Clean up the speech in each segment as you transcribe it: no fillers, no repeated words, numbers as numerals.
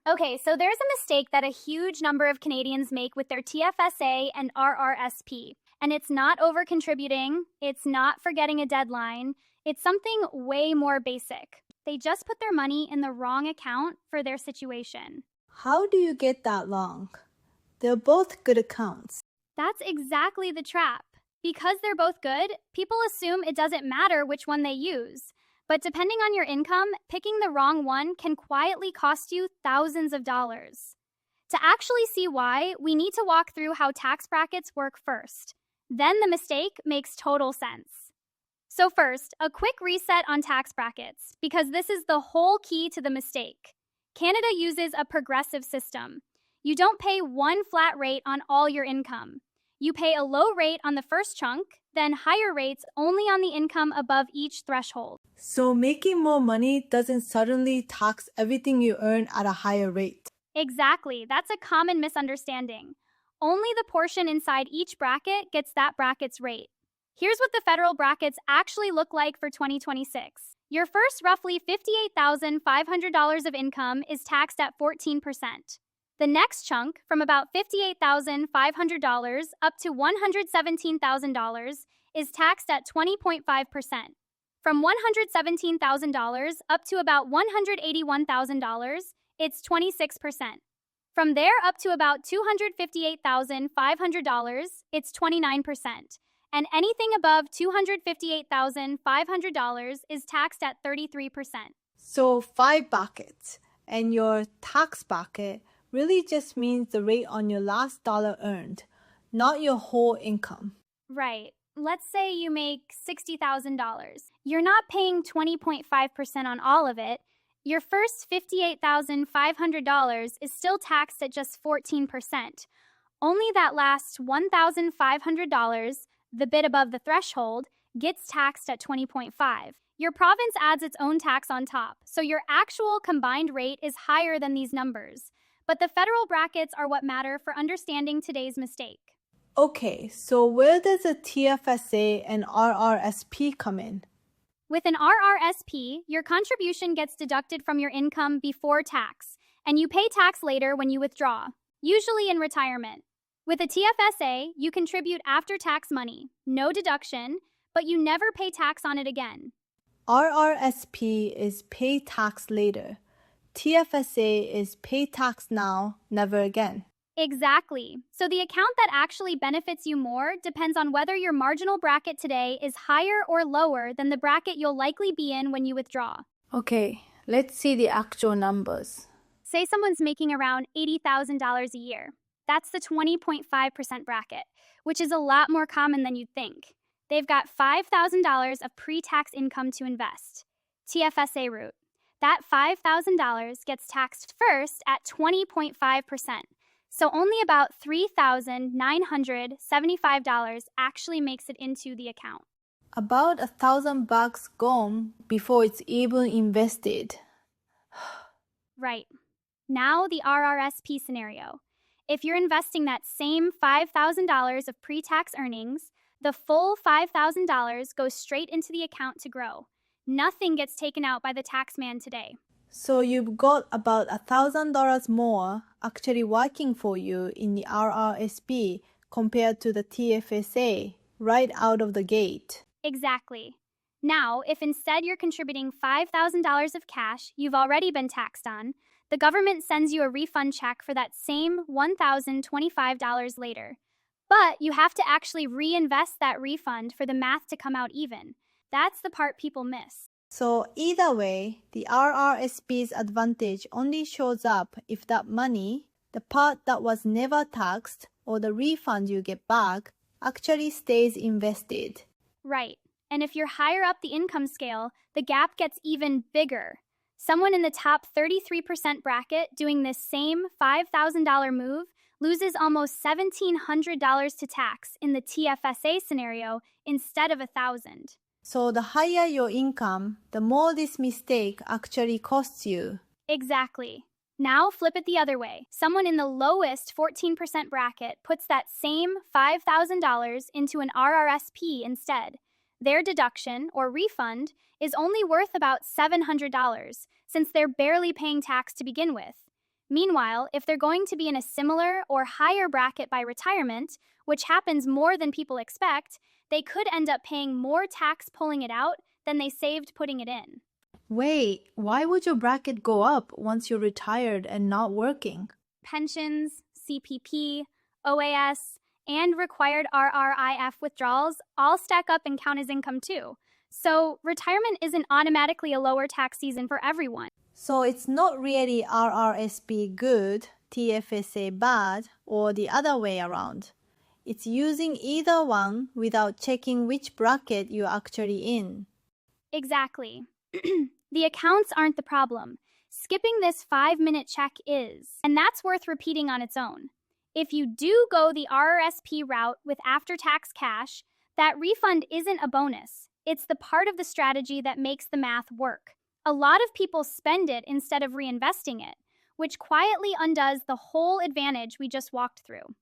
Okay, so there's a mistake that a huge number of Canadians make with their TFSA and RRSP. And it's not over contributing, it's not forgetting a deadline, it's something way more basic. They just put their money in the wrong account for their situation. How do you get that wrong? They're both good accounts. That's exactly the trap. Because they're both good, people assume it doesn't matter which one they use. But depending on your income, picking the wrong one can quietly cost you thousands of dollars. To actually see why, we need to walk through how tax brackets work first. Then the mistake makes total sense. So first, a quick reset on tax brackets, because this is the whole key to the mistake. Canada uses a progressive system. You don't pay one flat rate on all your income. You pay a low rate on the first chunk, then higher rates only on the income above each threshold. So making more money doesn't suddenly tax everything you earn at a higher rate. Exactly, that's a common misunderstanding. Only the portion inside each bracket gets that bracket's rate. Here's what the federal brackets actually look like for 2026. Your first roughly $58,500 of income is taxed at 14%. The next chunk, from about $58,500 up to $117,000, is taxed at 20.5%. From $117,000 up to about $181,000, it's 26%. From there up to about $258,500, it's 29%. And anything above $258,500 is taxed at 33%. So 5 buckets, and your tax bucket really just means the rate on your last dollar earned, not your whole income. Right. Let's say you make $60,000. You're not paying 20.5% on all of it. Your first $58,500 is still taxed at just 14%. Only that last $1,500, the bit above the threshold, gets taxed at 20.5. Your province adds its own tax on top, so your actual combined rate is higher than these numbers. But the federal brackets are what matter for understanding today's mistake. Okay, so where does the TFSA and RRSP come in? With an RRSP, your contribution gets deducted from your income before tax, and you pay tax later when you withdraw, usually in retirement. With a TFSA, you contribute after-tax money, no deduction, but you never pay tax on it again. RRSP is pay tax later. TFSA is pay tax now, never again. Exactly. So the account that actually benefits you more depends on whether your marginal bracket today is higher or lower than the bracket you'll likely be in when you withdraw. Okay, let's see the actual numbers. Say someone's making around $80,000 a year. That's the 20.5% bracket, which is a lot more common than you'd think. They've got $5,000 of pre-tax income to invest. TFSA route. That $5,000 gets taxed first at 20.5%. So only about $3,975 actually makes it into the account. About $1,000 gone before it's even invested. Right. Now the RRSP scenario. If you're investing that same $5,000 of pre-tax earnings, the full $5,000 goes straight into the account to grow. Nothing gets taken out by the tax man today. So you've got about $1,000 more actually working for you in the RRSP compared to the TFSA right out of the gate. Exactly. Now, if instead you're contributing $5,000 of cash you've already been taxed on, the government sends you a refund check for that same $1,025 later. But you have to actually reinvest that refund for the math to come out even. That's the part people miss. So either way, the RRSP's advantage only shows up if that money, the part that was never taxed or the refund you get back, actually stays invested. Right. And if you're higher up the income scale, the gap gets even bigger. Someone in the top 33% bracket doing this same $5,000 move loses almost $1,700 to tax in the TFSA scenario instead of $1,000. So the higher your income, the more this mistake actually costs you. Exactly. Now flip it the other way. Someone in the lowest 14% bracket puts that same $5,000 into an RRSP instead. Their deduction, or refund, is only worth about $700 since they're barely paying tax to begin with. Meanwhile, if they're going to be in a similar or higher bracket by retirement, which happens more than people expect, they could end up paying more tax pulling it out than they saved putting it in. Wait, why would your bracket go up once you're retired and not working? Pensions, CPP, OAS, and required RRIF withdrawals all stack up and count as income too. So retirement isn't automatically a lower tax season for everyone. So it's not really RRSP good, TFSA bad, or the other way around. It's using either one without checking which bracket you're actually in. Exactly. The accounts aren't the problem. Skipping this 5-minute check is, and that's worth repeating on its own. If you do go the RRSP route with after-tax cash, that refund isn't a bonus. It's the part of the strategy that makes the math work. A lot of people spend it instead of reinvesting it, which quietly undoes the whole advantage we just walked through.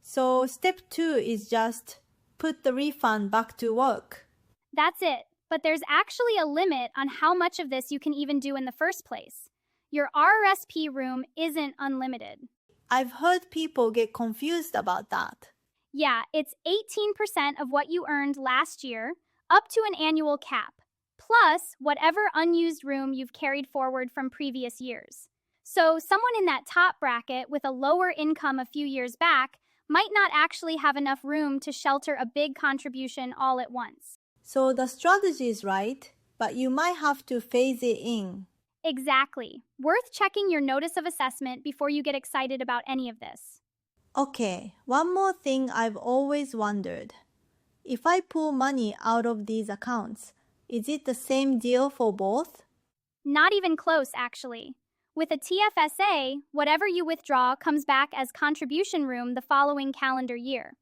So step 2 is just put the refund back to work. That's it. But there's actually a limit on how much of this you can even do in the first place. Your RRSP room isn't unlimited. I've heard people get confused about that. Yeah, it's 18% of what you earned last year, up to an annual cap, plus whatever unused room you've carried forward from previous years. So someone in that top bracket with a lower income a few years back might not actually have enough room to shelter a big contribution all at once. So the strategy is right, but you might have to phase it in. Exactly. Worth checking your notice of assessment before you get excited about any of this. Okay, one more thing I've always wondered. If I pull money out of these accounts, is it the same deal for both? Not even close, actually. With a TFSA, whatever you withdraw comes back as contribution room the following calendar year.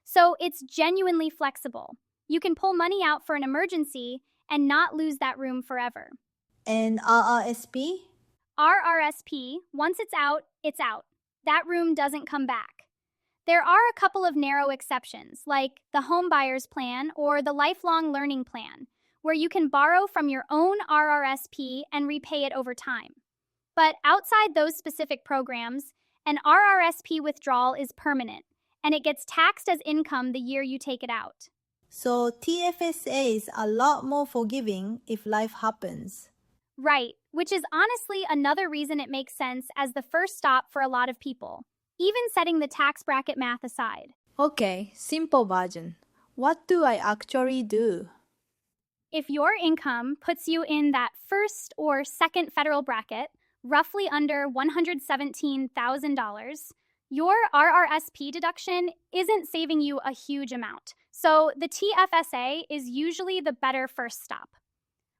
So it's genuinely flexible. You can pull money out for an emergency and not lose that room forever. And RRSP? RRSP, once it's out, it's out. That room doesn't come back. There are a couple of narrow exceptions, like the home buyer's plan or the lifelong learning plan, where you can borrow from your own RRSP and repay it over time. But outside those specific programs, an RRSP withdrawal is permanent, and it gets taxed as income the year you take it out. So TFSA is a lot more forgiving if life happens. Right, which is honestly another reason it makes sense as the first stop for a lot of people, even setting the tax bracket math aside. Okay, simple version. What do I actually do? If your income puts you in that first or second federal bracket, roughly under $117,000, your RRSP deduction isn't saving you a huge amount. So the TFSA is usually the better first stop.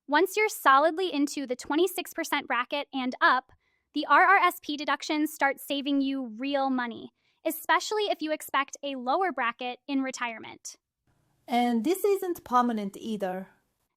Once you're solidly into the 26% bracket and up, the RRSP deductions start saving you real money, especially if you expect a lower bracket in retirement. And this isn't permanent either.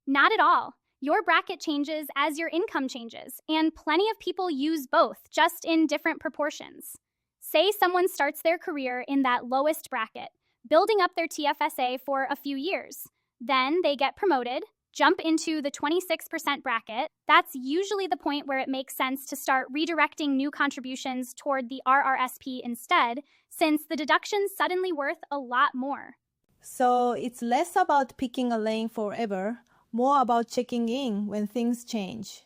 Not at all. Your bracket changes as your income changes, and plenty of people use both, just in different proportions. Say someone starts their career in that lowest bracket, building up their TFSA for a few years. Then they get promoted, jump into the 26% bracket. That's usually the point where it makes sense to start redirecting new contributions toward the RRSP instead, since the deduction's suddenly worth a lot more. So it's less about picking a lane forever, more about checking in when things change.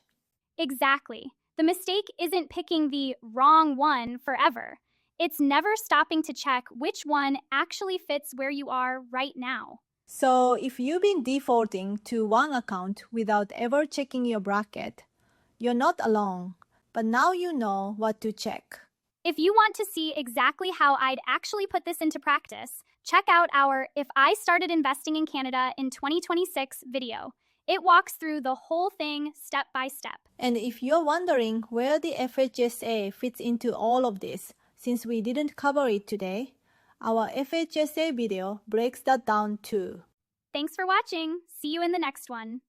Exactly. The mistake isn't picking the wrong one forever. It's never stopping to check which one actually fits where you are right now. So if you've been defaulting to one account without ever checking your bracket, you're not alone, but now you know what to check. If you want to see exactly how I'd actually put this into practice, check out our If I Started Investing in Canada in 2026 video. It walks through the whole thing step by step. And if you're wondering where the FHSA fits into all of this, since we didn't cover it today, our FHSA video breaks that down too. Thanks for watching. See you in the next one.